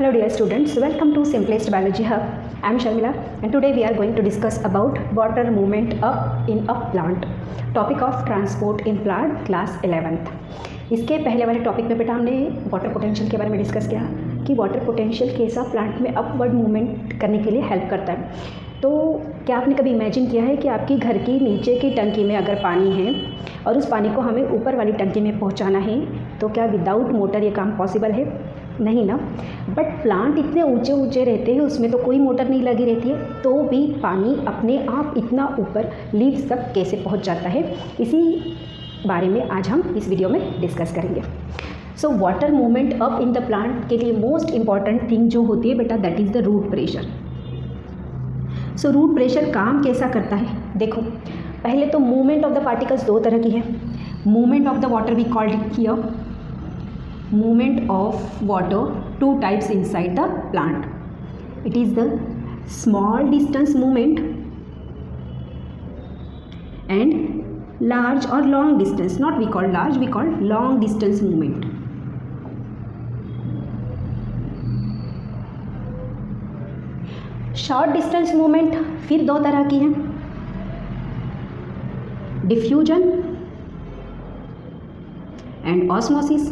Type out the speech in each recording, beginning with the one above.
Hello dear students, welcome to Simplest Biology Hub. I am Sharmila and today we are going to discuss about water movement up in a plant. Topic of transport in plant class 11th. इसके पहले वाले topic में बेटा हमने water potential के बारे में discuss किया कि वाटर पोटेंशियल कैसा प्लांट में अपवर्ड मूवमेंट करने के लिए हेल्प करता है। तो क्या आपने कभी इमेजिन किया है कि आपकी घर की नीचे की टंकी में अगर पानी है और उस पानी को हमें ऊपर वाली टंकी में पहुंचाना है तो क्या विदाउट मोटर ये काम पॉसिबल है? नहीं ना। बट प्लांट इतने ऊंचे ऊंचे रहते हैं, उसमें तो कोई मोटर नहीं लगी रहती है, तो भी पानी अपने आप इतना ऊपर लीव्स तक कैसे पहुंच जाता है, इसी बारे में आज हम इस वीडियो में डिस्कस करेंगे। So water movement up in the plant के लिए मोस्ट इम्पॉर्टेंट थिंग जो होती है बेटा, that is the root pressure. So root pressure काम कैसा करता है? देखो, पहले तो मूवमेंट ऑफ द पार्टिकल्स दो तरह की है। Movement of the water we called it here movement of water, two types inside the plant. It is the small distance movement and large or long distance, not we call large, we call long distance movement. Short distance movement फिर दो तरह की हैं, diffusion and osmosis.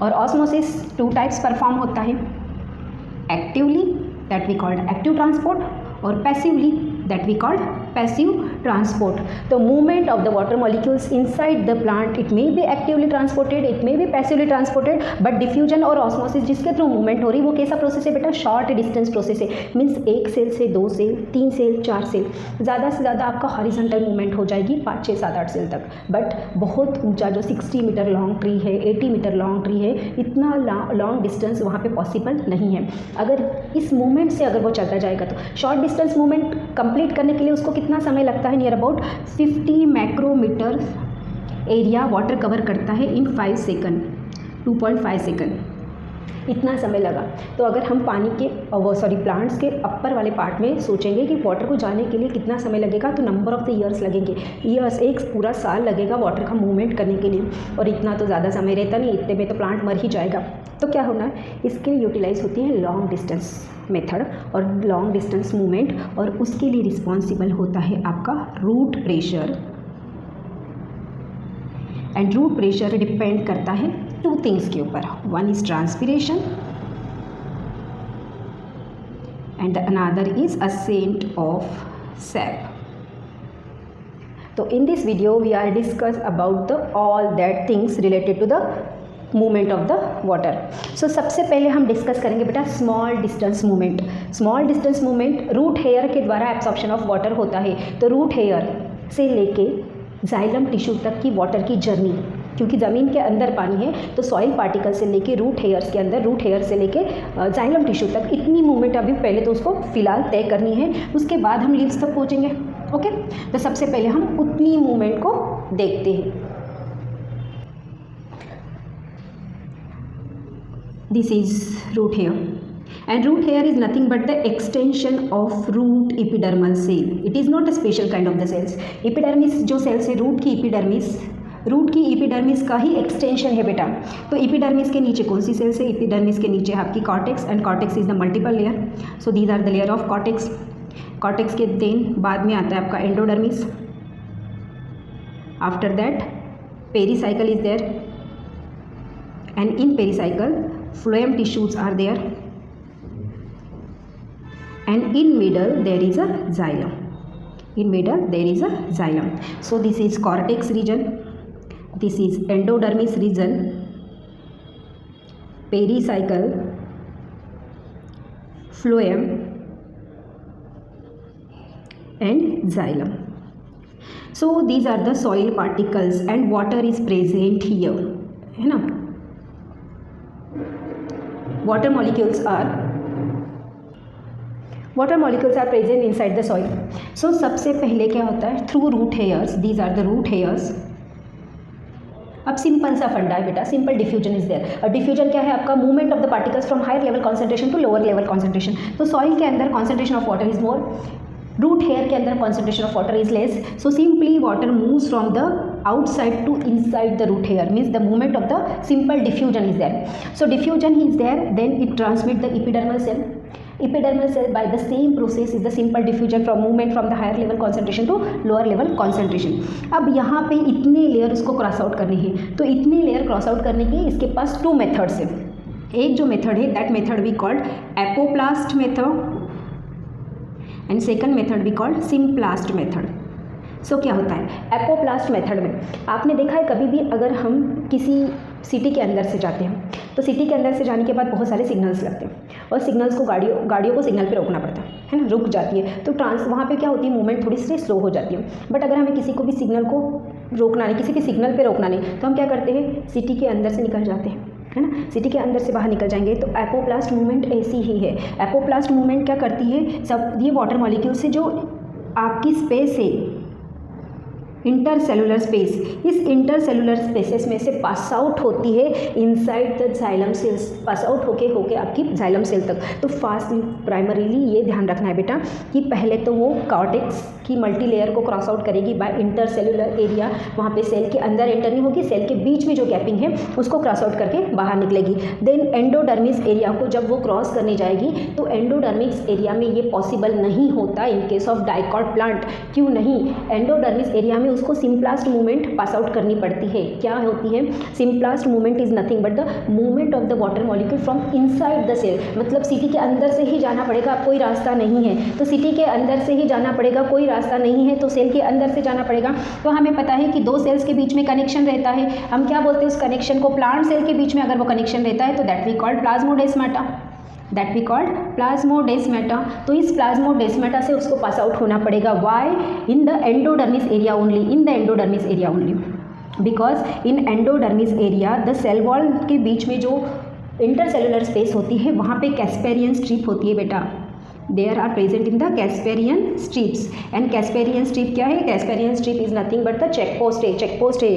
और osmosis two types perform होता है, actively that we called active transport और passively that we called passive transport. तो movement of the water molecules inside the plant, it may be actively transported, it may be passively transported, but diffusion और osmosis जिसके through movement हो रही है वो कैसा process है बेटा? शॉर्ट डिस्टेंस प्रोसेस है। मीन्स एक सेल से दो सेल, तीन सेल, चार सेल, ज़्यादा से ज़्यादा आपका हॉरिजॉन्टल मूवमेंट हो जाएगी 5, 6, 7, 8 सेल तक। बट बहुत ऊंचा जो 60 मीटर लॉन्ग ट्री है, 80 मीटर लॉन्ग ट्री है, इतना लॉन्ग डिस्टेंस वहाँ पे पॉसिबल नहीं है। अगर इस मूवमेंट से अगर वो चलता जाएगा तो शॉर्ट डिस्टेंस मूवमेंट कंप्लीट करने के लिए उसको कितना समय लगता है? Near about 50 micrometer area water cover करता है इन 5 सेकंड, 2.5 सेकंड, इतना समय लगा। तो अगर हम पानी के प्लांट्स के अपर वाले पार्ट में सोचेंगे कि वाटर को जाने के लिए कितना समय लगेगा, तो नंबर ऑफ द ईयर्स लगेंगे। ईयर्स, एक पूरा साल लगेगा वाटर का मूवमेंट करने के लिए, और इतना तो ज़्यादा समय रहता नहीं, इतने में तो प्लांट मर ही जाएगा। तो क्या होना है, इसके लिए यूटिलाइज होती है लॉन्ग डिस्टेंस मेथड और लॉन्ग डिस्टेंस मूवमेंट, और उसके लिए रिस्पॉन्सिबल होता है आपका root pressure. And root pressure depend करता है टू थिंग्स के ऊपर, one is transpiration and another is ascent of sap. तो in this video we are discuss about the all that things related to the movement of the water. So सबसे पहले हम discuss करेंगे बेटा small distance movement. Small distance movement root hair के द्वारा absorption of water होता है। तो रूट हेयर से लेके जाइलम टिश्यू तक की वाटर की जर्नी, क्योंकि ज़मीन के अंदर पानी है तो सॉइल पार्टिकल से लेके रूट हेयर्स के अंदर, रूट हेयर से लेके जाइलम टिश्यू तक, इतनी मूवमेंट अभी पहले तो उसको फिलहाल तय करनी है, उसके बाद हम लीव्स तक पहुँचेंगे। ओके, तो सबसे पहले हम उतनी मूवमेंट को देखते हैं। This is root hair, and root hair is nothing but the extension of root epidermal cell. It is not a special kind of the cells. Epidermis जो cells है, रूट की epidermis का ही एक्सटेंशन है बेटा। तो epidermis के नीचे कौन सी सेल्स है? epidermis के नीचे आपकी cortex, and cortex is the multiple layer. So these are the layer of cortex. cortex के देन बाद में आता है आपका endodermis. After that pericycle is there, and in pericycle phloem tissues are there, and in middle there is a xylem. In middle there is a xylem. So this is cortex region, this is endodermis region, pericycle, phloem and xylem. So these are the soil particles and water is present here, है ना। water molecules are present inside the soil. So सबसे पहले क्या होता है? through root hairs, these are the root hairs. अब simple सा फंडा है बेटा, सिंपल डिफ्यूजन इज देयर। और डिफ्यूजन क्या है? आपका movement of the particles from higher level concentration to lower level concentration. तो सॉइल के अंदर concentration of water is more, root hair के अंदर concentration of water is less, so simply water moves from the outside to inside the root hair, means the movement of the simple diffusion is there. So diffusion is there, then it transmit the epidermal cell. Epidermal cell by the same process is the simple diffusion from movement from the higher level concentration to lower level concentration. अब यहाँ पे इतने layer इसको cross out करने हैं, तो इतने layer cross out करने के इसके पास 2 मेथड्स है. एक जो मेथड है that method we called apoplast method and second method we called symplast method. So क्या होता है एपोप्लास्ट मेथड में, आपने देखा है कभी भी अगर हम किसी सिटी के अंदर से जाते हैं तो सिटी के अंदर से जाने के बाद बहुत सारे सिग्नल्स लगते हैं और सिग्नल्स को गाड़ियों को सिग्नल पे रोकना पड़ता है ना, रुक जाती है तो वहाँ पे क्या होती है मूवमेंट थोड़ी सी स्लो हो जाती है. बट अगर हमें किसी को भी सिग्नल को रोकना नहीं, किसी के सिग्नल पे रोकना नहीं, तो हम क्या करते हैं सिटी के अंदर से निकल जाते हैं, है ना, सिटी के अंदर से बाहर निकल जाएंगे. तो एपोप्लास्ट मूवमेंट ऐसी ही है. एपोप्लास्ट मूवमेंट क्या करती है, सब ये वाटर मॉलिक्यूल से जो आपकी स्पेस है इंटरसेलुलर स्पेस, इस इंटरसेलुलर स्पेसेस में से पास आउट होती है inside the xylem cells, pass out होके आपकी जाइलम सेल तक. तो फास्ट प्राइमरीली ये ध्यान रखना है बेटा कि पहले तो वो कॉर्टेक्स की मल्टी लेयर को क्रॉस आउट करेगी बाय इंटरसेलुलर एरिया, वहाँ पे सेल के अंदर एंटर नहीं होगी, सेल के बीच में जो गैपिंग है उसको क्रॉस आउट करके बाहर निकलेगी. देन एंडोडर्मिस एरिया को जब वो क्रॉस करने जाएगी तो एंडोडर्मिस एरिया में ये पॉसिबल नहीं होता in case of dicot plant. क्यों नहीं, एंडोडर्मिस एरिया में उसको सिम्प्लास्ट मूवमेंट पास आउट करनी पड़ती है. क्या होती है symplast movement is nothing but the movement of the water molecule from inside the cell. मतलब सिटी के अंदर से ही जाना पड़ेगा, कोई रास्ता नहीं है. तो सिटी के अंदर से ही जाना पड़ेगा, कोई रास्ता नहीं है तो सेल के अंदर से जाना पड़ेगा. तो हमें पता है कि 2 सेल्स के बीच में कनेक्शन रहता है. हम क्या बोलते हैं उस कनेक्शन को, प्लांट सेल के बीच में अगर वो कनेक्शन रहता है तो that we called plasmodesmata, that we called plasmodesmata. तो इस प्लाज्मोडेस्माटा से उसको पास आउट होना पड़ेगा. Why in the endodermis area only, in the endodermis area only, because in endodermis area the cell wall के बीच में जो इंटरसेलुलर स्पेस होती है वहाँ पे कैस्पेरियन स्ट्रिप होती है बेटा. There are present in the Casparian strips. And Casparian strip क्या है, Casparian strip is nothing but the check post है. चेक पोस्ट है,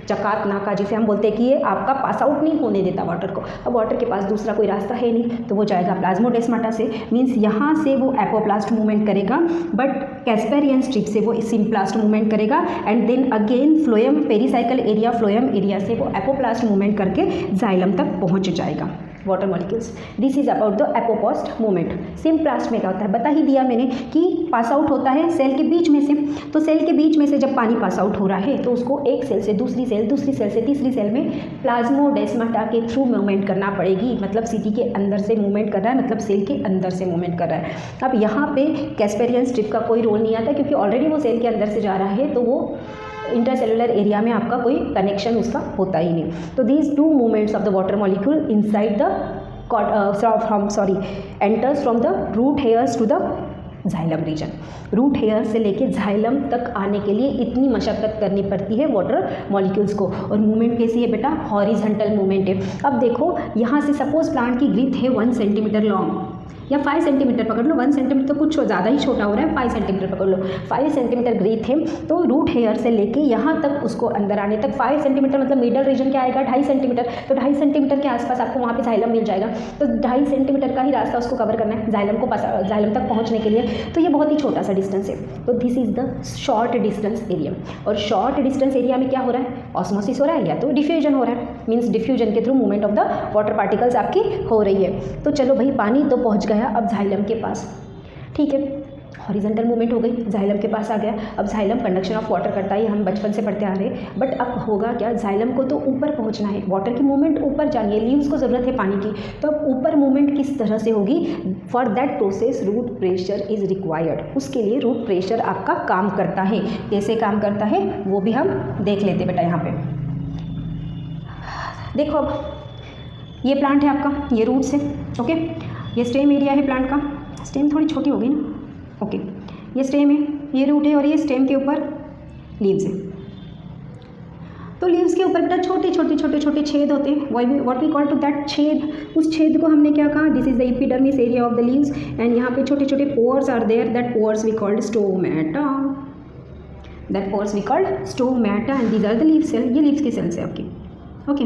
चकात नाका जिसे हम बोलते हैं कि ये आपका पास आउट नहीं होने देता वाटर को. अब वाटर के पास दूसरा कोई रास्ता है नहीं तो वो जाएगा प्लाज्मोडेस्माटा से, मीन्स यहाँ से वो एपोप्लास्ट मूवमेंट करेगा बट कैस्पेरियन स्ट्रिप से वो सिम्प्लास्ट मूवमेंट करेगा. And then again phloem pericycle area, phloem area से वो एपोप्लास्ट मूवमेंट करके जाइलम तक पहुँच जाएगा water molecules. This is about the apoplast movement. Symplast में क्या होता है बता ही दिया मैंने कि पास आउट होता है सेल के बीच में से. तो सेल के बीच में से जब पानी पास आउट हो रहा है तो उसको एक सेल से दूसरी सेल, दूसरी सेल से तीसरी सेल में प्लाज्मोडेस्माटा के थ्रू मूवमेंट करना पड़ेगी. मतलब सिटी के अंदर से मूवमेंट कर रहा है, मतलब सेल के अंदर से मूवमेंट कर रहा है. अब यहाँ पे कैस्पेरियन स्ट्रिप का कोई रोल नहीं आता क्योंकि ऑलरेडी वो सेल के अंदर से जा रहा है तो वो इंटरसेलुलर एरिया में आपका कोई कनेक्शन उसका होता ही नहीं. तो these 2 movements of the water molecule inside the enters from the root hairs to the xylem region. Root hair से लेके जाइलम तक आने के लिए इतनी मशक्क़त करनी पड़ती है वाटर मॉलिक्यूल्स को. और मूवमेंट कैसी है बेटा, हॉरिजॉन्टल मूवमेंट है. अब देखो यहाँ से सपोज प्लांट की ग्रीथ है 1 सेंटीमीटर लॉन्ग या 5 सेंटीमीटर पकड़ लो, 1 सेंटीमीटर तो कुछ ज़्यादा ही छोटा हो रहा है, 5 सेंटीमीटर पकड़ लो. 5 सेंटीमीटर ग्रीथ है तो रूट हेयर से लेके यहाँ तक उसको अंदर आने तक 5 सेंटीमीटर मतलब मिडल रीजन क्या आएगा 2.5 सेंटीमीटर. तो 2.5 सेंटीमीटर के आसपास आपको वहाँ पे जाइलम मिल जाएगा. तो 2.5 सेंटीमीटर का ही रास्ता उसको कवर करना है जाइलम तक पहुँचने के लिए. तो ये बहुत ही छोटा सा डिस्टेंस है. तो this is the short distance area. और शॉर्ट डिस्टेंस एरिया में क्या हो रहा है, ऑस्मोसिस हो रहा है या तो डिफ्यूजन हो रहा है, मीन्स डिफ्यूजन के through movement of the water particles आपकी हो रही है. तो चलो भाई पानी तो पहुँच गया अब जाइलम के पास, ठीक है, हॉरिजॉन्टल मूवमेंट हो गई, जाइलम के पास आ गया. अब जाइलम कंडक्शन ऑफ वाटर करता है, हम बचपन से पढ़ते आ रहे हैं. बट अब होगा क्या, जाइलम को तो ऊपर पहुंचना है, वाटर की मूवमेंट ऊपर जानी है, लीव्स को ज़रूरत है पानी की. तो अब ऊपर मूवमेंट किस तरह से होगी, for that process root pressure is required. उसके लिए रूट प्रेशर आपका काम करता है. कैसे काम करता है वो भी हम देख लेते बेटा. यहाँ पे देखो, अब ये प्लांट है आपका, ये रूट्स है, ओके. ये स्टेम एरिया है प्लांट का, स्टेम थोड़ी छोटी हो गई ना, ओके. ये स्टेम है, ये रूट है और ये स्टेम के ऊपर लीव्स है. तो लीव्स के ऊपर बेटा छोटे छोटे छेद होते हैं. What we call to that छेद, उस छेद को हमने क्या कहा, this is the epidermis area of the leaves. And यहाँ पे छोटे छोटे pores are there, that pores we called stomata, that pores we called stomata. And these are the leave cell. ये लीव्स की सेल्स है आपकी, ओके.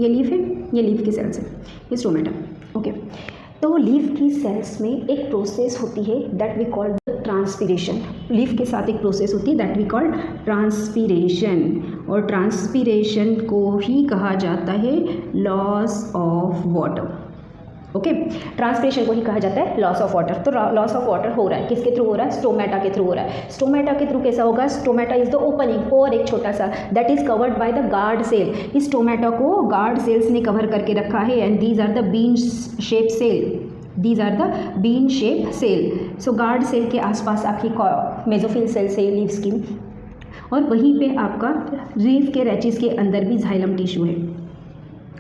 ये leaf है, ये लीफ की सेल्स है, ये स्टोमेटा, ओके. तो लीफ की सेल्स में एक प्रोसेस होती है that we call the transpiration, leaf के साथ एक प्रोसेस होती है दैट वी कॉल ट्रांसपीरेशन, और ट्रांसपीरेशन को ही कहा जाता है loss of water. Okay, transpiration को ही कहा जाता है लॉस ऑफ वाटर। तो लॉस ऑफ वाटर हो रहा है किसके थ्रू हो रहा है? स्टोमेटा के थ्रू हो रहा है। स्टोमेटा के थ्रू कैसा होगा? स्टोमेटा इज द ओपनिंग, और एक छोटा सा that is covered by the guard cell. इस स्टोमेटा को गार्ड सेल्स ने कवर करके रखा है, and these are the bean shape cell, these are the bean shape cell. So guard cell के आसपास आपकी मेसोफिल सेल्स है लीव्स की, और वहीं पे आपका लीफ के रैचिस के अंदर भी जाइलम टिश्यू है।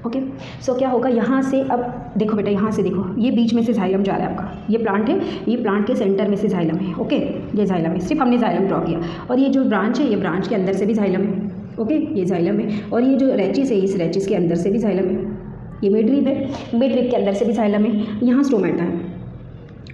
ओके, सो क्या होगा यहाँ से? अब देखो बेटा, यहाँ से देखो, ये बीच में से जाइलम जा रहा है आपका, ये प्लांट है, ये प्लांट के सेंटर में से जाइलम है। ओके, ये जाइलम है, सिर्फ हमने जाइलम ड्रॉ किया, और ये जो ब्रांच है, ये ब्रांच के अंदर से भी जाइलम है। ओके, ये जाइलम है, और ये जो रैचिस है, इस रैचिस के अंदर से भी जाइलम है। ये मिडरिब है, मिडरिब के अंदर से भी जाइलम है। यहाँ स्टोमेटा है,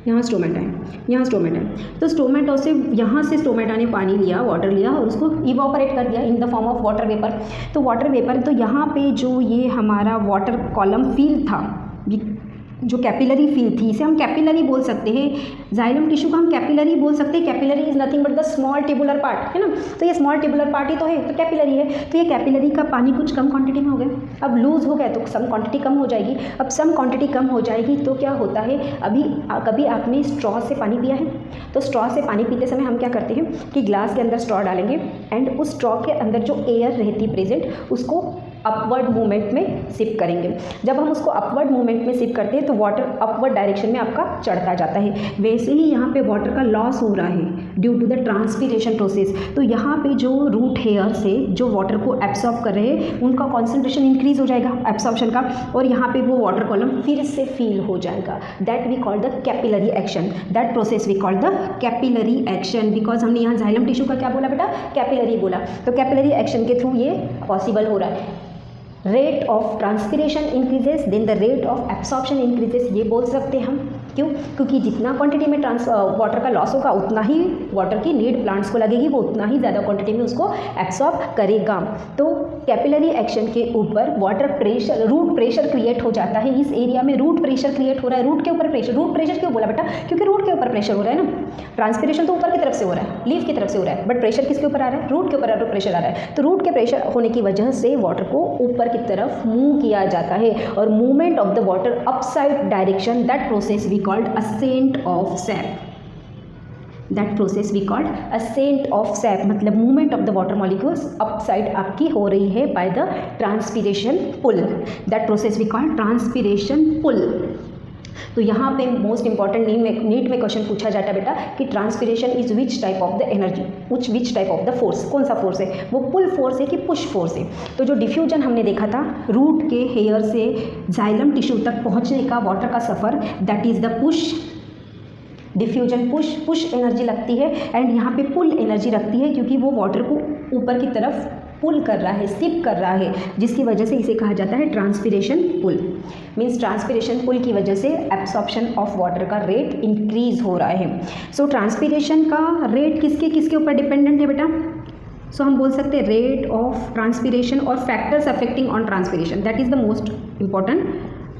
यहाँ स्टोमेटा है, यहाँ स्टोमेटा है। तो स्टोमेटा से, यहाँ से स्टोमेटा ने पानी लिया, वाटर लिया, और उसको इवापोरेट कर दिया in the form of water vapour. तो वाटर वेपर, तो यहाँ पे जो ये हमारा वाटर कॉलम फील्ड था, जो कैपिलरी फील्ड थी, इसे हम कैपिलरी बोल सकते हैं। जाइलम टिश्यू का हम कैपिलरी बोल सकते हैं। Capillary is nothing but the small tubular part, है ना? तो ये स्मॉल ट्यूबुलर पार्ट ही तो है, तो कैपिलरी है। तो ये कैपिलरी का पानी कुछ कम क्वांटिटी में हो गया, अब लूज हो गया तो सम क्वांटिटी कम हो जाएगी। अब सम क्वांटिटी कम हो जाएगी तो क्या होता है? कभी आपने स्ट्रॉ से पानी पिया है? तो स्ट्रॉ से पानी पीते समय हम क्या करते हैं कि ग्लास के अंदर स्ट्रॉ डालेंगे, एंड उस स्ट्रॉ के अंदर जो एयर रहती प्रेजेंट, उसको अपवर्ड मूवमेंट में सिप करेंगे। जब हम उसको अपवर्ड मूवमेंट में सिप करते हैं तो वाटर अपवर्ड डायरेक्शन में आपका चढ़ता जाता है। वैसे ही यहाँ पे वाटर का लॉस हो रहा है due to the transpiration process. तो यहाँ पे जो रूट हेयर से जो वाटर को एब्सॉर्ब कर रहे हैं, उनका कॉन्सेंट्रेशन इंक्रीज हो जाएगा एब्सॉर्प्शन का, और यहाँ पे वो वाटर कॉलम फिर से फील हो जाएगा। That we call the capillary action, that process we call the capillary action. Because हमने यहाँ जाइलम टिश्यू का क्या बोला बेटा? कैपिलरी बोला। तो कैपिलरी एक्शन के थ्रू ये पॉसिबल हो रहा है। Rate of transpiration increases, then the rate of absorption increases, ये बोल सकते हैं हम। क्यों? क्योंकि जितना क्वांटिटी में वाटर का लॉस होगा, उतना ही वाटर की नीड प्लांट्स को लगेगी, वो उतना ही ज़्यादा क्वांटिटी में उसको एब्सॉर्ब करेगा। तो कैपिलरी एक्शन के ऊपर water pressure, root pressure create हो जाता है। इस एरिया में रूट प्रेशर क्रिएट हो रहा है। रूट के ऊपर प्रेशर, रूट प्रेशर क्यों बोला बेटा? क्योंकि रूट के ऊपर प्रेशर हो रहा है ना। ट्रांसपीरेशन तो ऊपर की तरफ से हो रहा है, लीफ की तरफ से हो रहा है, बट प्रेशर किसके ऊपर आ रहा है? रूट के ऊपर प्रेशर आ रहा है। तो रूट के प्रेशर होने की वजह से वाटर को ऊपर की तरफ मूव किया जाता है, और movement of the water upside direction, that process we called ascent of sap, that process we called ascent of sap, मतलब movement of the water molecules upside आपकी हो रही है by the transpiration pull, that process we call transpiration pull। तो यहाँ पे most important NEET में question पूछा जाता है बेटा कि transpiration is which type of the energy, which type of the force, कौन सा फोर्स है? वो पुल फोर्स है कि पुश फोर्स है? तो जो डिफ्यूजन हमने देखा था, रूट के हेयर से जाइलम टिश्यू तक पहुँचने का वाटर का सफ़र, that is the push. Diffusion push energy लगती है, एंड यहाँ पे पुल एनर्जी लगती है, क्योंकि वो वाटर को ऊपर की तरफ पुल कर रहा है, सिप कर रहा है, जिसकी वजह से इसे कहा जाता है transpiration pull. Means transpiration pull की वजह से एब्सॉर्प्शन ऑफ वाटर का रेट इंक्रीज हो रहा है। सो ट्रांसपीरेशन का रेट किसके ऊपर डिपेंडेंट है बेटा? सो हम बोल सकते हैं रेट ऑफ ट्रांसपीरेशन और factors affecting on transpiration, that is the most important.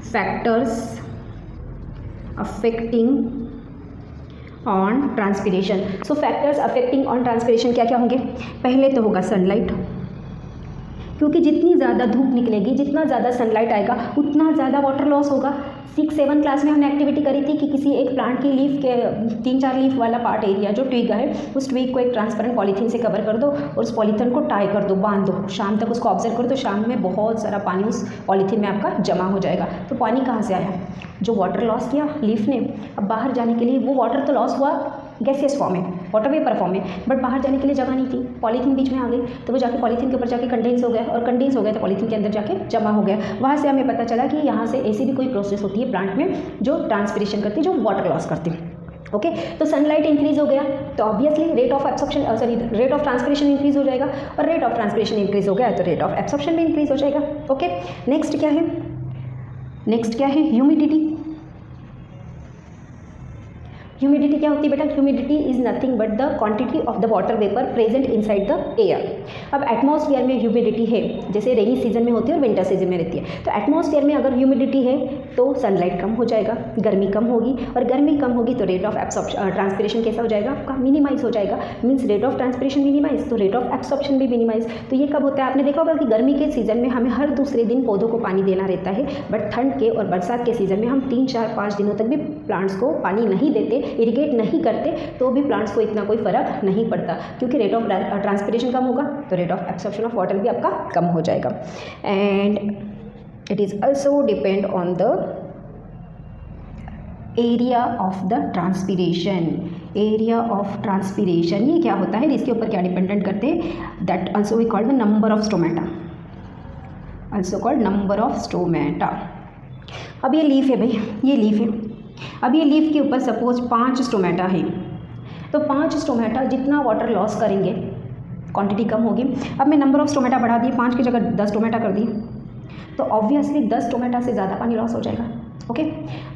Factors affecting on transpiration. So factors affecting on transpiration क्या क्या होंगे? पहले तो होगा सनलाइट, क्योंकि जितनी ज़्यादा धूप निकलेगी, जितना ज़्यादा सनलाइट आएगा, उतना ज़्यादा वाटर लॉस होगा। 6-7 क्लास में हमने एक्टिविटी करी थी कि किसी एक प्लांट की लीफ के 3-4 लीफ वाला पार्ट एरिया जो ट्विग है, उस ट्विग को एक ट्रांसपेरेंट पॉलीथीन से कवर कर दो और उस पॉलीथीन को टाई कर दो, बांध दो, शाम तक उसको ऑब्जर्व करो, तो शाम में बहुत सारा पानी उस पॉलीथीन में आपका जमा हो जाएगा। तो पानी कहाँ से आया? जो वाटर लॉस किया लीफ ने, अब बाहर जाने के लिए वो वाटर तो लॉस हुआ गैसियस फॉर्म में, वाटर वेपर फॉर्म में, बट बाहर जाने के लिए जगह नहीं थी, पॉलीथीन बीच में आ गई, तो वो जाके पॉलीथीन के ऊपर जाके कंडेंस हो गया, और कंडेंस हो गया तो पॉलीथीन के अंदर जाके जमा हो गया। वहाँ से हमें पता चला कि यहाँ से ऐसी भी कोई प्रोसेस होती है प्लांट में जो ट्रांसपीरेशन करती है, जो वाटर लॉस करती है। ओके, तो सनलाइट इंक्रीज हो गया तो obviously rate of absorption rate of transpiration increase हो जाएगा, और रेट ऑफ ट्रांसपीरेशन इंक्रीज हो गया तो रेट ऑफ एब्सॉर्प्शन भी इंक्रीज हो जाएगा। ओके, नेक्स्ट क्या है? नेक्स्ट क्या है? ह्यूमिडिटी। ह्यूमिडिटी क्या होती है बेटा? Humidity is nothing but the quantity of the water vapour present inside the air. अब एटमॉस्फेयर में ह्यूमिडिटी है, जैसे रेनी सीजन में होती है और विंटर सीजन में रहती है, तो एटमॉस्फेयर में अगर ह्यूमिडिटी है तो सनलाइट कम हो जाएगा, गर्मी कम होगी, और गर्मी कम होगी तो रेट ऑफ ट्रांसपिरेशन कैसा हो जाएगा आपका, मिनिमाइज हो जाएगा। Means rate of transpiration minimize तो रेट ऑफ एब्सॉर्प्शन भी मिनिमाइज। तो ये कब होता है, आपने देखा होगा कि गर्मी के सीज़न में हमें हर दूसरे दिन पौधों को पानी देना रहता है, बट ठंड के और बरसात के सीज़न में हम 3, 4, 5 दिनों तक भी प्लांट्स को पानी नहीं देते, इरिगेट नहीं करते, तो भी प्लांट्स को इतना कोई फ़र्क नहीं पड़ता, क्योंकि रेट ऑफ ट्रांसपिरेशन कम होगा तो rate of absorption of water भी आपका कम हो जाएगा। And it is also depend on the area of the transpiration. Area of transpiration ये क्या होता है, इसके ऊपर क्या डिपेंडेंट करते हैं, that also we called the number of stomata, also called number of stomata. अब ये लीफ है भाई, ये लीफ है। अब ये लीफ के ऊपर सपोज 5 स्टोमेटा है, तो 5 स्टोमेटा जितना वाटर लॉस करेंगे क्वांटिटी कम होगी। अब मैं नंबर ऑफ स्टोमेटा बढ़ा दिए, 5 की जगह 10 स्टोमेटा कर दिए, तो ऑब्वियसली 10 स्टोमेटा से ज़्यादा पानी लॉस हो जाएगा। ओके,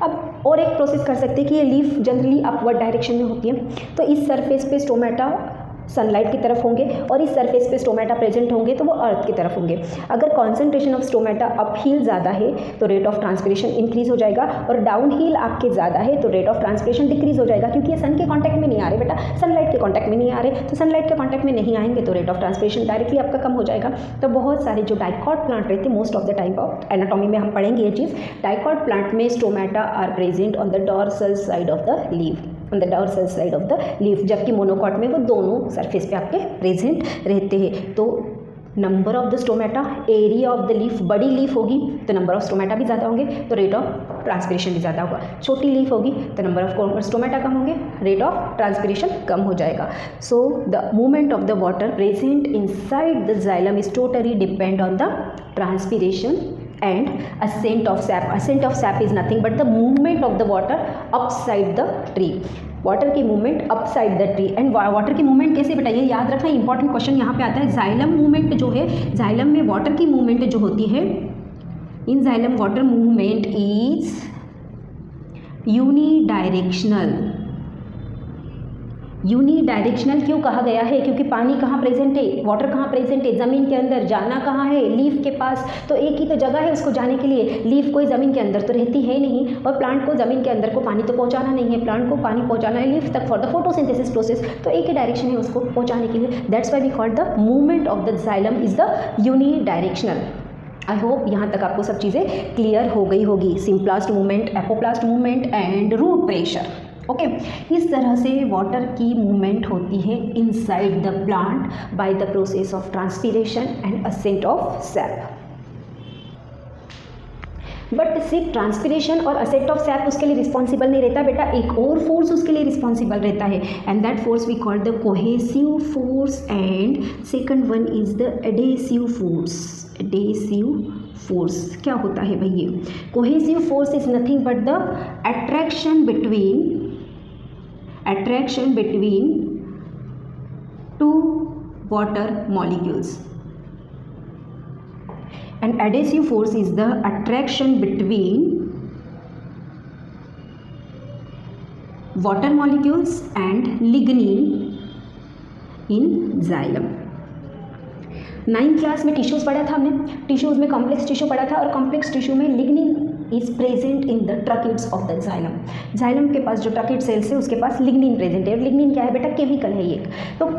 अब और एक प्रोसेस कर सकते हैं कि ये लीफ जनरली अपवर्ड डायरेक्शन में होती है, तो इस सरफेस पे स्टोमेटा सनलाइट की तरफ होंगे और इस सरफेस पे स्टोमेटा प्रेजेंट होंगे तो वो अर्थ की तरफ होंगे। अगर कॉन्सेंट्रेशन ऑफ स्टोमेटा अप हील ज़्यादा है तो रेट ऑफ ट्रांसपिरेशन इंक्रीज हो जाएगा, और डाउन हील आपके ज़्यादा है तो रेट ऑफ ट्रांसपिरेशन डिक्रीज हो जाएगा, क्योंकि ये सन के कॉन्टैक्ट में नहीं आ रहे बेटा, सनलाइट के कॉन्टैक्ट में नहीं आ रहे, तो सनलाइट के कॉन्टैक्ट में नहीं आएंगे तो रेट ऑफ ट्रांसपिरेशन डायरेक्टली आपका कम हो जाएगा। तो बहुत सारे जो डाइकॉट प्लांट रहते हैं, most of the time of anatomy में हम पढ़ेंगे ये चीज़, डाइकॉट प्लांट में stomata are present on the dorsal side of the leaf, on the dorsal side of the leaf, जबकि मोनोकॉट में वो दोनों सरफेस पे आपके प्रेजेंट रहते हैं। तो number of the stomata, area of the leaf, बड़ी लीफ होगी तो नंबर ऑफ स्टोमेटा भी ज़्यादा होंगे तो रेट ऑफ ट्रांसपिरेशन भी ज़्यादा होगा, छोटी लीफ होगी तो नंबर ऑफ स्टोमेटा कम होंगे, रेट ऑफ ट्रांसपिरेशन कम हो जाएगा। So the movement of the water present inside the xylem is totally depend on the transpiration and ascent of sap. Ascent of sap is nothing but the movement of the water upside the tree. Water की movement upside the tree. And water की movement कैसे बेटा, ये याद रखना, important question यहाँ पे आता है। जाइलम मूवमेंट जो है, जाइलम में वाटर की मूवमेंट जो होती है, इन xylem water movement is unidirectional. Unidirectional क्यों कहा गया है, क्योंकि पानी कहाँ प्रेजेंट है, वाटर कहाँ प्रेजेंट है, ज़मीन के अंदर, जाना कहाँ है, लीफ के पास, तो एक ही तो जगह है उसको जाने के लिए। लीफ कोई ज़मीन के अंदर तो रहती है नहीं, और प्लांट को ज़मीन के अंदर को पानी तो पहुँचाना नहीं है, प्लांट को पानी पहुँचाना है लीफ तक फॉर द फोटोसिंथेसिस प्रोसेस, तो एक ही डायरेक्शन है उसको पहुँचाने के लिए। That's why we call the movement of the xylem is the unidirectional. I hope यहाँ तक आपको सब चीज़ें क्लियर हो गई होगी। Symplast movement, apoplast movement and root pressure. Okay, इस तरह से वाटर की मूवमेंट होती है inside the plant by the process of transpiration and ascent of sap. But सिर्फ ट्रांसपिरेशन और असेंट ऑफ सैप उसके लिए रिस्पॉन्सिबल नहीं रहता बेटा, एक और फोर्स उसके लिए रिस्पॉन्सिबल रहता है, and that force we call the cohesive force, and second one is the adhesive force. Adhesive force क्या होता है भाई, ये cohesive force is nothing but the attraction between two water molecules, and adhesive force is the attraction between water molecules and lignin in xylem। 9th class में tissues पढ़ा था हमने, tissues में कॉम्प्लेक्स टिश्यू पढ़ा था, और कॉम्प्लेक्स टिश्यू में lignin is present in the tracheids of the xylem. Xylem के पास जो ट्रकिड सेल्स है उसके पास लिग्निन प्रेजेंट है, और लिग्निन क्या है बेटा, केमिकल है ये। तो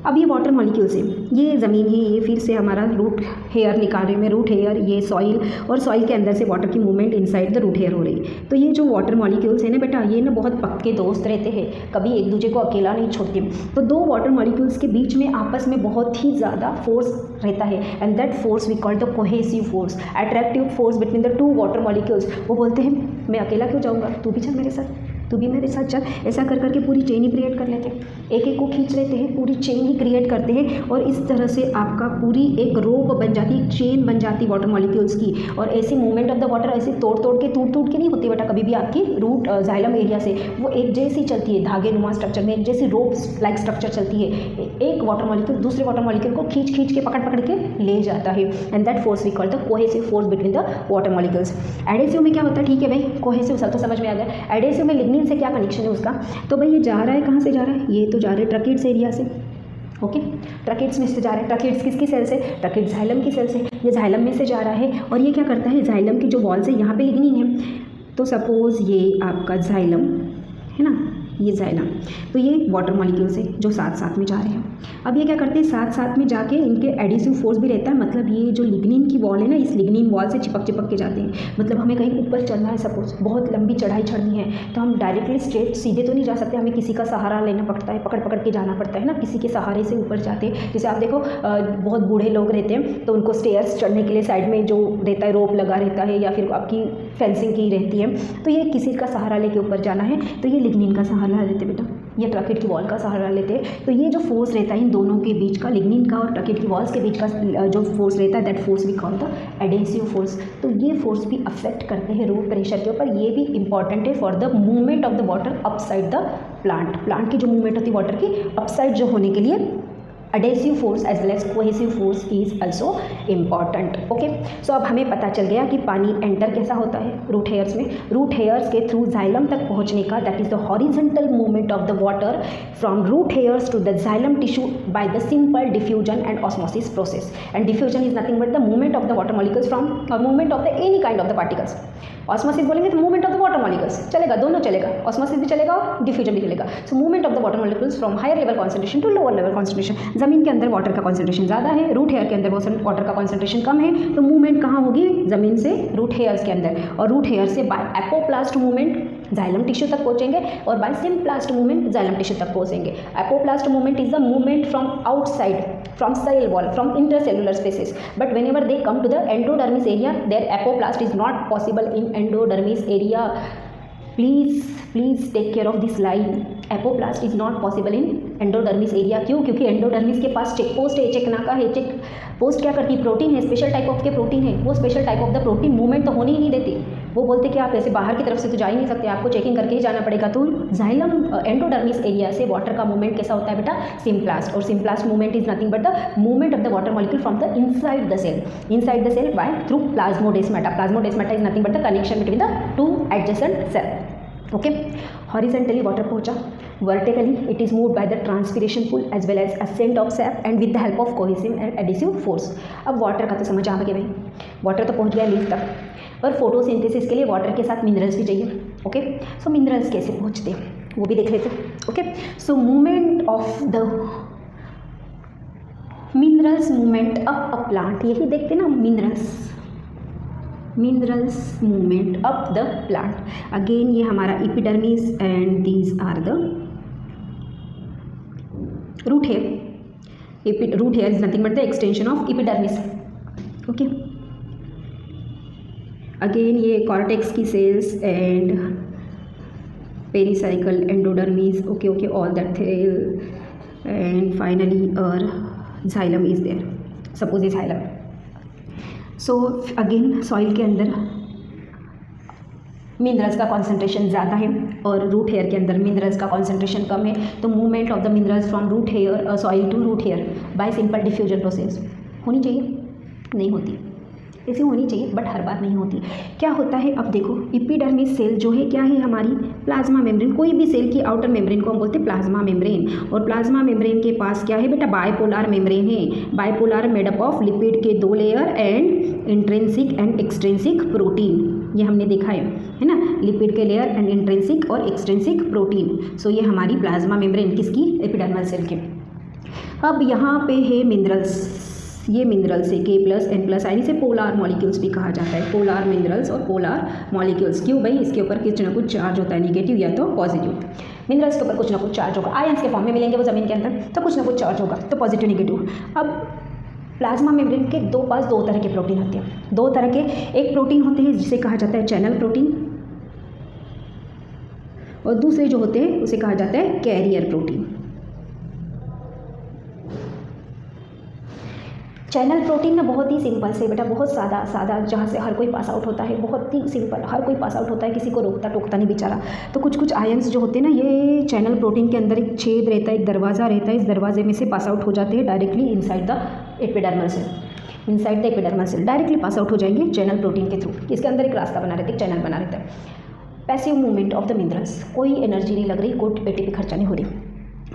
अब ये वाटर मॉलिक्यूल्स है, ये ज़मीन है, ये फिर से हमारा रूट हेयर निकाल रहे हैं, रूट हेयर, ये सॉइल, और सॉइल के अंदर से वाटर की movement inside the root hair हो रही है। तो ये जो वाटर मॉलिक्यूल्स है ना बेटा, ये ना बहुत पक्के दोस्त रहते हैं, कभी एक दूसरे को अकेला नहीं छोड़ते। तो दो वाटर मॉलिक्यूल्स के बीच में आपस में बहुत ही ज़्यादा फोर्स रहता है, and that force we call the cohesive force, attractive force between the two water molecules. वो बोलते हैं मैं अकेला क्यों जाऊँगा, तू भी चल मेरे साथ, तू भी मेरे साथ चल, ऐसा कर करके पूरी चेन ही क्रिएट कर लेते हैं, एक एक को खींच लेते हैं, पूरी चेन ही क्रिएट करते हैं, और इस तरह से आपका पूरी एक रोप बन जाती, चेन बन जाती वाटर मॉलिक्यूल्स की। और ऐसी मूवमेंट ऑफ द वाटर ऐसे तोड़ तोड़ के, टूट के नहीं होती बेटा कभी भी आपकी रूट जाइलम एरिया से, वो एक जैसी चलती है, धागे नुमा स्ट्रक्चर में एक जैसी रोप लाइक स्ट्रक्चर चलती है, एक वाटर मॉलिक्यूल दूसरे वाटर मॉलिक्यूल को खींच के पकड़ के ले जाता है, and that force we call the cohesive force between the water molecules. Adhesive में क्या होता है, ठीक है भाई, कोहेसिव सब तो समझ में आ गया। एडेसिव में लिग्निन से क्या कनेक्शन है उसका, तो भाई ये जा रहा है, कहाँ से जा रहा है, ये तो जा रहा है ट्रकिड्स एरिया से, ओके। ट्रैकिड्स में से जा रहा है, ट्रैकिड्स किसकी सेल से, ट्रैकिड जाइलम की सेल से, ये जाइलम में से जा रहा है और ये क्या करता है, जाइलम की जो वॉल्स है यहाँ पे लिग्निन है, तो सपोज़ ये आपका जाइलम है ना, ये जाइलम, तो ये वाटर मॉलिक्यूल्स है जो साथ साथ में जा रहे हैं। अब ये क्या करते हैं, साथ साथ में जाके इनके एडिसिव फोर्स भी रहता है, मतलब ये जो लिग्निन की वॉल है ना, इस लिग्निन वॉल से चिपक चिपक के जाते हैं। मतलब हमें कहीं ऊपर चढ़ना है, सपोज बहुत लंबी चढ़ाई चढ़नी है, तो हम डायरेक्टली स्ट्रेट सीधे तो नहीं जा सकते, हमें किसी का सहारा लेना पड़ता है, पकड़ पकड़ के जाना पड़ता है ना, किसी के सहारे से ऊपर जाते हैं। जैसे आप देखो बहुत बूढ़े लोग रहते हैं तो उनको स्टेयर्स चढ़ने के लिए साइड में जो रहता है रोप लगा रहता है या फिर आपकी फेंसिंग की रहती है, तो ये किसी का सहारा लेके ऊपर जाना है, तो ये लिग्निन का सहारा लेते बेटा, ये ट्रैकिड की वॉल का सहारा लेते हैं। तो ये जो फोर्स रहता है इन दोनों के बीच का, लिग्निन का और ट्रैकिड की वॉल्स के बीच का जो फोर्स रहता है, that force we call the adhesive force. तो ये फोर्स भी अफेक्ट करते हैं रूट प्रेशर के ऊपर। ये भी इंपॉर्टेंट है for the movement of the water upside the plant की जो मूवमेंट होती है वाटर की अपसाइड जो होने के लिए adhesive force as well as cohesive force is also important. Okay, so अब हमें पता चल गया कि पानी एंटर कैसा होता है रूट हेयर्स में, रूट हेयर्स के थ्रू जाइलम तक पहुंचने का, that is the horizontal movement of the water from root hairs to the xylem tissue by the simple diffusion and osmosis process. And diffusion is nothing but the movement of the water molecules from movement of the any kind of the particles. Osmosis बोलेंगे तो movement of the water molecules चलेगा, दोनों चलेगा, osmosis भी चलेगा और diffusion भी चलेगा। So movement of the water molecules from higher level concentration to lower level concentration. जमीन के अंदर वाटर का कॉन्सेंट्रेशन ज़्यादा है, रूट हेयर के अंदर वाटर का कॉन्सेंट्रेशन कम है, तो मूवमेंट कहाँ होगी, जमीन से रूट हेयर्स के अंदर, और रूट हेयर से by apoplast movement xylem tissue तक पहुंचेंगे और by symplast movement xylem tissue तक पहुंचेंगे। Apoplast movement is the movement from outside, from cell wall, from intercellular spaces, but whenever they come to the endodermis area, their apoplast is not possible in endodermis area. Please take care of this line. Apoplast is not possible in endodermis area. क्यों? क्योंकि endodermis के पास check post है, check नाका है। Check post क्या करती है, protein है, स्पेशल टाइप ऑफ के प्रोटीन है, वो special type of the protein movement तो होने ही नहीं देती। वो बोलते कि आप ऐसे बाहर की तरफ से तो जा ही नहीं सकते, आपको चेकिंग करके ही जाना पड़ेगा। तो जाइलम एंडोडर्मिस एरिया से वाटर का मूवमेंट कैसा होता है बेटा, सिम्प्लास्ट, और symplast movement is nothing but the movement of the water molecule from the inside the cell by through plasmodesmata. Plasmodesmata is nothing but the connection between the two adjacent cell. Okay, horizontally water पहुंचा, vertically it is moved by the transpiration pull as well as ascent of sap and with the help of cohesive and adhesive force. अब water का तो समझ आ गया भाई, water तो पहुंच गया लीफ तक, पर फोटोसिंथेसिस के लिए वाटर के साथ मिनरल्स भी चाहिए। ओके, सो मिनरल्स कैसे पहुंचते हैं वो भी देख लेते हैं। Okay, so movement of the minerals, movement up a plant, यही देखते ना minerals movement up the plant. Again ये हमारा epidermis and these are the root hair. Root hair is nothing but the extension of epidermis. Okay, again ये cortex की cells and pericycle endodermis. Okay, all that cell and finally और xylem is there, suppose is xylem. So again soil के अंदर minerals का concentration ज़्यादा है और root hair के अंदर मिनरल्स का कॉन्सेंट्रेशन कम है, तो movement of the minerals from root hair soil to root hair by simple diffusion process होनी चाहिए, नहीं होती, ऐसी होनी चाहिए बट हर बार नहीं होती। क्या होता है, अब देखो एपिडर्मिस सेल जो है क्या है हमारी प्लाज्मा मेम्ब्रेन। कोई भी सेल की आउटर मेम्ब्रेन को हम बोलते हैं प्लाज्मा मेम्ब्रेन, और प्लाज्मा मेम्ब्रेन के पास क्या है बेटा, बायपोलर मेम्ब्रेन है। बायपोलर मेडअप ऑफ लिपिड के 2 layer and intrinsic and extrinsic protein, ये हमने देखा है ना, लिपिड के लेयर एंड इंट्रिंसिक और एक्सट्रिंसिक प्रोटीन। सो ये हमारी प्लाज्मा मेम्ब्रेन किसकी, एपिडर्मल सेल के। अब यहाँ पे है मिनरल्स, ये मिनरल्स है K+N+, इसे पोलार मॉलिक्यूल्स भी कहा जाता है, पोलार मिनरल्स और पोलार मॉलिक्यूल्स। क्यों भाई, इसके ऊपर कुछ ना कुछ चार्ज होता है, निगेटिव या तो पॉजिटिव। मिनरल्स के ऊपर कुछ ना कुछ चार्ज होगा, आयंस के फॉर्म में मिलेंगे वो ज़मीन के अंदर, तो कुछ ना कुछ चार्ज होगा, तो पॉजिटिव निगेटिव। अब प्लाज्मा मेम्ब्रेन के पास दो तरह के प्रोटीन होते हैं, दो तरह के, एक प्रोटीन होते हैं जिसे कहा जाता है चैनल प्रोटीन, और दूसरे जो होते हैं उसे कहा जाता है कैरियर प्रोटीन। चैनल प्रोटीन ना बहुत ही सिंपल से बेटा, बहुत सादा जहाँ से हर कोई पास आउट होता है, बहुत ही सिंपल, हर कोई पास आउट होता है, किसी को रोकता टोकता नहीं बेचारा। तो कुछ आयंस जो होते हैं ना, ये चैनल प्रोटीन के अंदर एक छेद रहता है, एक दरवाज़ा रहता है, इस दरवाजे में से पास आउट हो जाते हैं directly inside the epidermal cell, inside the epidermal cell directly pass out हो जाएंगे चैनल प्रोटीन के थ्रू। इसके अंदर एक रास्ता बना रहता है, एक चैनल बना रहता है। Passive movement of the minerals, कोई एनर्जी नहीं लग रही, कोई एटीपी खर्चा नहीं हो रही,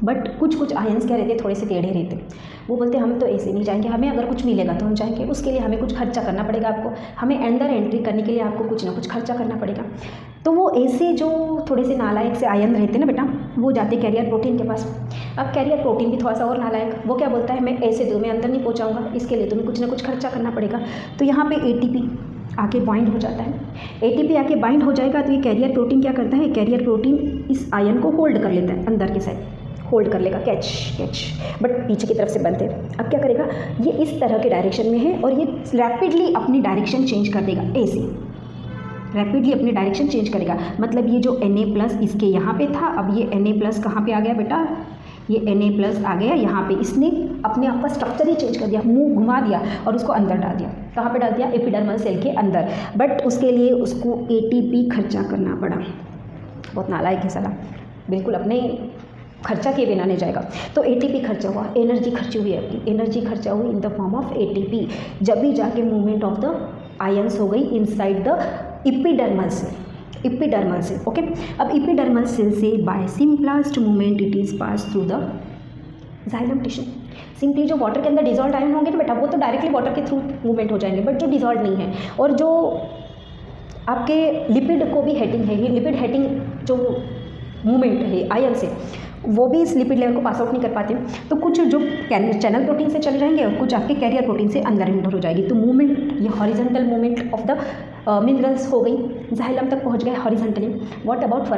बट कुछ आयंस क्या रहते हैं, थोड़े से टेढ़े रहते हैं। वो बोलते हैं हम तो ऐसे नहीं जाएंगे, हमें अगर कुछ मिलेगा तो हम जाएंगे, उसके लिए हमें कुछ खर्चा करना पड़ेगा आपको, हमें अंदर एंट्री करने के लिए आपको कुछ ना कुछ खर्चा करना पड़ेगा। तो वो ऐसे जो थोड़े से नालायक से आयन रहते हैं ना बेटा, वो जाते कैरियर प्रोटीन के पास। अब कैरियर प्रोटीन भी थोड़ा सा और नालायक, वो क्या बोलता है, मैं ऐसे तो मैं अंदर नहीं पहुँचाऊँगा, इसके लिए तुम्हें कुछ ना कुछ खर्चा करना पड़ेगा। तो यहाँ पे ATP आके बाइंड हो जाता है। ATP आके बाइंड हो जाएगा तो ये कैरियर प्रोटीन क्या करता है, कैरियर प्रोटीन इस आयन को होल्ड कर लेता है, अंदर के साइड होल्ड कर लेगा, कैच, बट पीछे की तरफ से बंद है। अब क्या करेगा, ये इस तरह के डायरेक्शन में है और ये रैपिडली अपनी डायरेक्शन चेंज कर देगा, ऐसे रैपिडली अपनी डायरेक्शन चेंज करेगा। मतलब ये जो Na+ इसके यहाँ पे था, अब ये Na+ कहाँ पे आ गया बेटा, ये Na+ आ गया यहाँ पे, इसने अपने आप का स्ट्रक्चर ही चेंज कर दिया, मुंह घुमा दिया और उसको अंदर डाल दिया। कहाँ पे डाल दिया, एपिडर्मल सेल के अंदर। बट उसके लिए उसको ATP खर्चा करना पड़ा। बहुत नालायक है साला, बिल्कुल अपने खर्चा किए बिना नहीं जाएगा। तो ATP खर्चा हुआ, एनर्जी खर्ची हुई, आपकी एनर्जी खर्चा हुई in the form of ATP। जब भी जाके मूवमेंट ऑफ द आयंस हो गई इनसाइड द एपिडर्मल से, ओके। अब एपिडर्मल सेल से by symplast movement it is pass through the xylem tissue. Simply जो वाटर के अंदर डिजॉल्व आयन होंगे ना बेटा, वो तो डायरेक्टली वाटर के थ्रू मूवमेंट हो जाएंगे, बट जो डिजॉल्व नहीं है और जो आपके लिपिड को भी हेटिंग है, ये लिपिड हेटिंग जो मूवमेंट है आयन से, वो भी इस लिपिड लेवल को पास आउट नहीं कर पाते। तो कुछ जो चैनल प्रोटीन से चले जाएंगे और कुछ आपके कैरियर प्रोटीन से अंदर एंटर हो जाएगी। तो मूवमेंट, ये horizontal movement of the minerals हो गई, जाइलम तक पहुंच गए horizontally. What about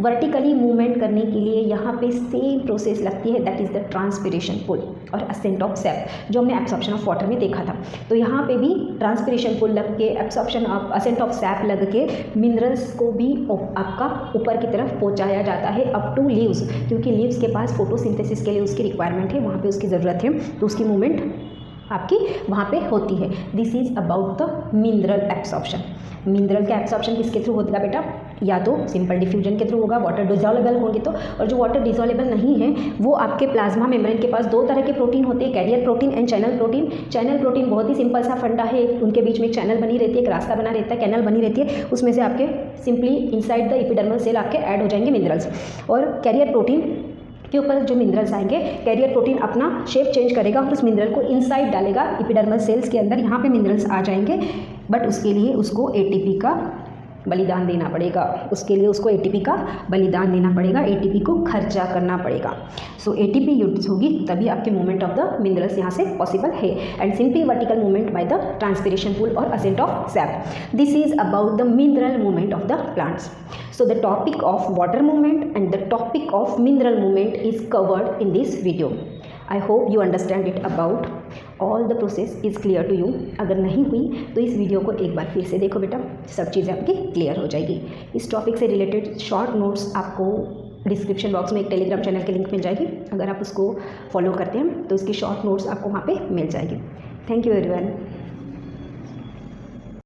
vertically movement करने के लिए यहाँ पे सेम प्रोसेस लगती है, that is the transpiration pull और असेंट ऑफ सैप, जो हमने एब्सॉर्प्शन ऑफ वाटर में देखा था। तो यहाँ पे भी ट्रांसपिरेशन पुल लग के, absorption of ascent of sap लग के मिनरल्स को भी आपका ऊपर की तरफ पहुँचाया जाता है अप टू लीव्स, क्योंकि लीव्स के पास फोटोसिंथेसिस के लिए उसकी रिक्वायरमेंट है, वहाँ पे उसकी ज़रूरत है, तो उसकी मूवमेंट आपकी वहाँ पे होती है। This is about the mineral absorption. Mineral का एब्सॉर्प्शन किसके थ्रू होगा बेटा, या तो सिंपल डिफ्यूजन के थ्रू होगा, वाटर डिजॉल्वेबल होंगे तो, और जो वाटर डिजॉल्वेबल नहीं है वो आपके प्लाज्मा मेम्ब्रेन के पास 2 तरह के प्रोटीन होते हैं, carrier protein and channel protein. Channel protein बहुत ही सिंपल सा फंडा है, उनके बीच में एक चैनल बनी रहती है, एक रास्ता बना रहता है, कैनल बनी रहती है, उसमें से आपके simply inside the epidermal cell आपके ऐड हो जाएंगे मिनरल्स। और कैरियर प्रोटीन के ऊपर जो मिनरल्स आएंगे, कैरियर प्रोटीन अपना शेप चेंज करेगा और उस मिनरल को इनसाइड डालेगा एपिडर्मल सेल्स के अंदर, यहाँ पे मिनरल्स आ जाएंगे, बट उसके लिए उसको ATP का बलिदान देना पड़ेगा, उसके लिए उसको ATP का बलिदान देना पड़ेगा, ATP को खर्चा करना पड़ेगा। सो ATP यूज होगी तभी आपके मूवमेंट ऑफ द मिनरल्स यहाँ से पॉसिबल है, and simply vertical movement by the transpiration pull और ascent of sap. This is about the mineral movement of the plants. So the topic of water movement and the topic of mineral movement is covered in this video. I hope you understand it about all the process is clear to you. अगर नहीं हुई तो इस video को एक बार फिर से देखो बेटा, सब चीज़ें आपकी क्लियर हो जाएगी। इस टॉपिक से रिलेटेड शॉर्ट नोट्स आपको डिस्क्रिप्शन बॉक्स में एक टेलीग्राम चैनल की लिंक मिल जाएगी, अगर आप उसको फॉलो करते हैं तो इसकी शॉर्ट नोट्स आपको वहाँ पे मिल जाएगी। Thank you everyone.